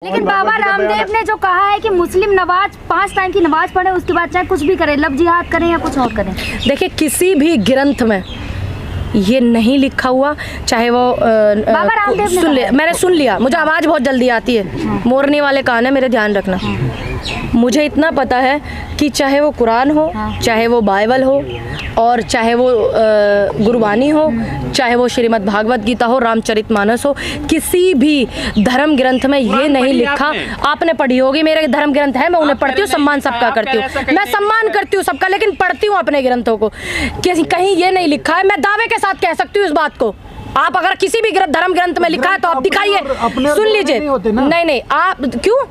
लेकिन बाबा रामदेव ने जो कहा है कि मुस्लिम नमाज 5 टाइम की नमाज पढ़े उसके बाद चाहे कुछ भी करें, लब जिहाद करें या कुछ और करें। देखिए किसी भी ग्रंथ में ये नहीं लिखा हुआ, चाहे वो बाबा रामदेव मैंने सुन लिया, मुझे आवाज़ बहुत जल्दी आती है, मोरनी वाले कान है मेरे, ध्यान रखना। मुझे इतना पता है कि चाहे वो कुरान हो, चाहे वो बाइबल हो, और चाहे वो गुरबानी हो, चाहे वो श्रीमद् भागवत गीता हो, रामचरितमानस हो, किसी भी धर्म ग्रंथ में ये नहीं लिखा। आपने पढ़ी होगी, मेरे धर्म ग्रंथ है, मैं उन्हें पढ़ती हूँ, सम्मान सबका करती हूँ, मैं सम्मान करती हूँ सबका, लेकिन पढ़ती हूँ अपने ग्रंथों को। कहीं ये नहीं लिखा है, मैं दावे के साथ कह सकती हूँ इस बात को। आप अगर किसी भी धर्म ग्रंथ में लिखा है तो आप दिखाइए, सुन लीजिए। नहीं, आप क्यों?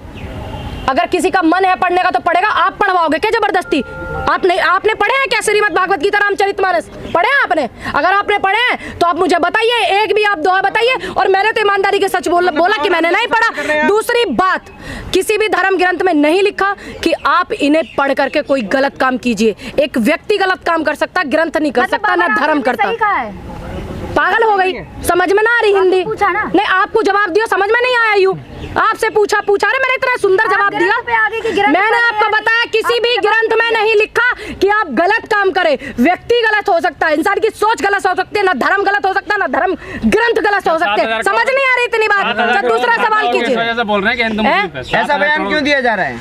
अगर किसी का मन है पढ़ने का तो पढ़ेगा, आप पढ़वाओगे क्या जबरदस्ती? आपने पढ़े हैं क्या श्रीमद् भागवत गीता रामचरितमानस? पढ़े हैं आपने? अगर आपने पढ़े हैं तो आप मुझे बताइए, एक भी आप दोहा बताइए। और मैंने तो ईमानदारी के सच बोला कि मैंने नहीं पढ़ा। दूसरी बात, किसी भी धर्म ग्रंथ में नहीं लिखा कि आप इन्हें पढ़ करके कोई गलत काम कीजिए। एक व्यक्ति गलत काम कर सकता, ग्रंथ नहीं कर सकता, ना धर्म करता। पागल हो गई, समझ में ना आ रही हिंदी? नहीं, आपको जवाब दिया, समझ में नहीं आया। यूं आपसे पूछा अरे मैंने इतना सुंदर जवाब दिया। मैंने आपको बताया किसी भी ग्रंथ में नहीं लिखा कि आप गलत काम करें। व्यक्ति गलत हो सकता है, इंसान की सोच गलत हो सकती है, ना धर्म गलत हो सकता है, ना धर्म ग्रंथ गलत हो सकते हैं। समझ नहीं आ रही इतनी बात? दूसरा सवाल कीजिए। बोल रहे हैं ऐसा बयान क्यों दिया जा रहा है?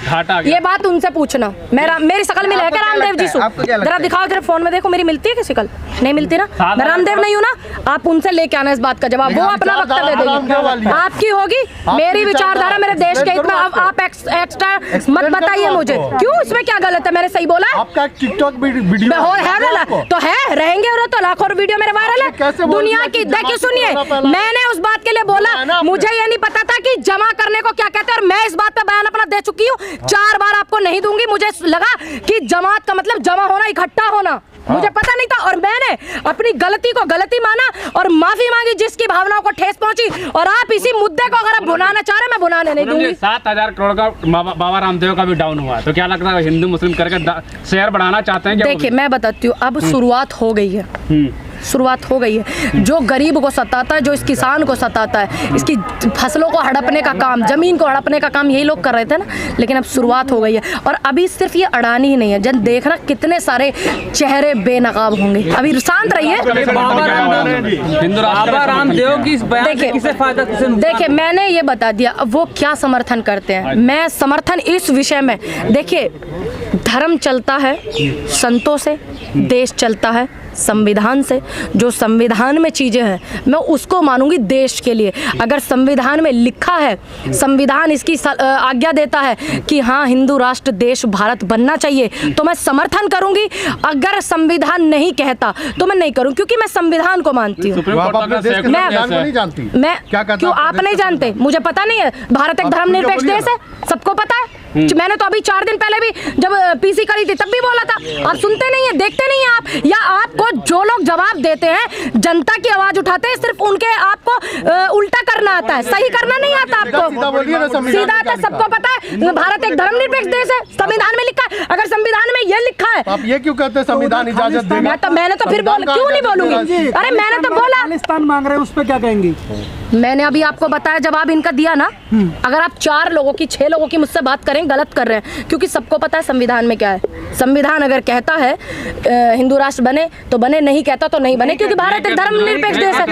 ये बात उनसे पूछना। मेरी शकल मिल है क्या रामदेव जी? जरा दिखाओ, जरा फोन में देखो, मेरी मिलती है क्या शकल? नहीं मिलती ना, मैं रामदेव नहीं हूँ ना। आप उनसे लेके आना इस बात का जवाब, वो अपना वक्तव्य देंगे। आपकी होगी, मेरी विचारधारा मेरे देश के हित में। आप एक्स्ट्रा मत बताइए मुझे, क्यों? इसमें क्या गलत है? मैंने सही बोला? आपका टिकटॉक वीडियो है तो है, रहेंगे और तो लाखों वीडियो मेरे वायरल है दुनिया की। देखिए सुनिए, मैंने उस बात के लिए बोला, मुझे ये नहीं पता था कि जमा करने को क्या कहते हैं, और मैं इस बात पे बयान अपना दे चुकी हूँ 4 बार। आपको नहीं दूंगी। मुझे लगा कि जमात का मतलब जमा होना, इकट्ठा होना, मुझे पता नहीं था, और मैंने अपनी गलती को गलती माना और माफी मांगी जिसकी भावनाओं को ठेस पहुंची। और आप इसी मुद्दे को अगर आप भुनाना चाह रहे, मैं भुनाने नहीं दूंगी। 7,000 करोड़ का बाबा रामदेव का भी डाउन हुआ, तो क्या लगता है हिंदू मुस्लिम करके शेयर बढ़ाना चाहते हैं? देखिए मैं बताती हूँ, अब शुरुआत हो गई है, शुरुआत हो गई है। जो गरीब को सताता है, जो इस किसान को सताता है, इसकी फसलों को हड़पने का काम, जमीन को हड़पने का काम यही लोग कर रहे थे ना, लेकिन अब शुरुआत हो गई है। और अभी सिर्फ ये अडानी ही नहीं है, जन देख रहा कितने सारे चेहरे बेनकाब होंगे। अभी शांत रहिए। देखिए मैंने ये बता दिया, अब वो क्या समर्थन करते हैं। मैं समर्थन इस विषय में, देखिए धर्म चलता है संतों से, देश चलता है संविधान से। जो संविधान में चीज़ें हैं मैं उसको मानूंगी देश के लिए। अगर संविधान में लिखा है, संविधान इसकी आज्ञा देता है कि हाँ हिंदू राष्ट्र देश भारत बनना चाहिए, तो मैं समर्थन करूंगी। अगर संविधान नहीं कहता तो मैं नहीं करूँ, क्योंकि मैं संविधान को मानती हूँ। मैं क्यों? आप नहीं जानते? मुझे पता नहीं है? भारत एक धर्मनिरपेक्ष देश है, सबको पता है। मैंने तो अभी 4 दिन पहले भी जब पीसी करी थी तब भी बोला था। आप सुनते नहीं है, देखते नहीं है आप, या आपको जो लोग जवाब देते हैं, जनता की आवाज उठाते हैं, सिर्फ उनके आपको उल्टा करना आता है, सही करना नहीं आता आपको। सीधा आता है, सबको पता है भारत एक धर्मनिरपेक्ष देश है, संविधान में लिखा है। अगर संविधान में ये लिखा है, आप ये क्यों कहते हैं संविधान इजाजत देगा? मैंने तो फिर क्यों नहीं बोलूंगी? अरे मैंने तो बोला। खालिस्तान मांग रहे हैं, उस पर क्या कहेंगी? मैंने अभी आपको बताया, जवाब इनका दिया ना। अगर आप 4 लोगों की 6 लोगों की मुझसे बात करें, गलत कर रहे हैं, क्योंकि सबको पता है संविधान में क्या है। संविधान अगर कहता है हिंदू राष्ट्र बने तो बने, नहीं कहता तो नहीं बने, क्योंकि भारत एक धर्मनिरपेक्ष देश है।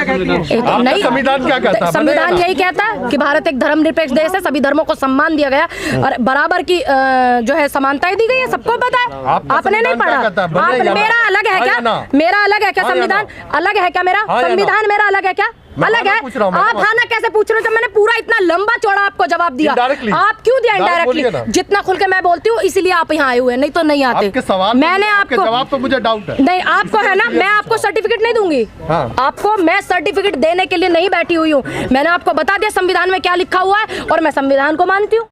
नहीं, संविधान क्या कहता है? संविधान यही कहता है कि भारत एक धर्मनिरपेक्ष देश है, सभी धर्मों को सम्मान दिया गया और बराबर की जो है समानताएं दी गई है, सबको पता है। आपने नहीं पढ़ा? मेरा अलग है क्या? मेरा अलग है क्या? संविधान अलग है क्या? मेरा संविधान मेरा अलग है क्या? अलग है। आप हाँ ना कैसे पूछ रहे हो? जब मैंने पूरा इतना लंबा चौड़ा आपको जवाब दिया, आप क्यों दिया इनडायरेक्टली? जितना खुल के मैं बोलती हूँ इसलिए आप यहाँ आए हुए, नहीं तो नहीं आते। मैंने आपको जवाब तो मुझे डाउट है। नहीं, आपको है ना, मैं आपको सर्टिफिकेट नहीं दूंगी। आपको मैं सर्टिफिकेट देने के लिए नहीं बैठी हुई हूँ। मैंने आपको बता दिया संविधान में क्या लिखा हुआ है, और मैं संविधान को मानती हूँ।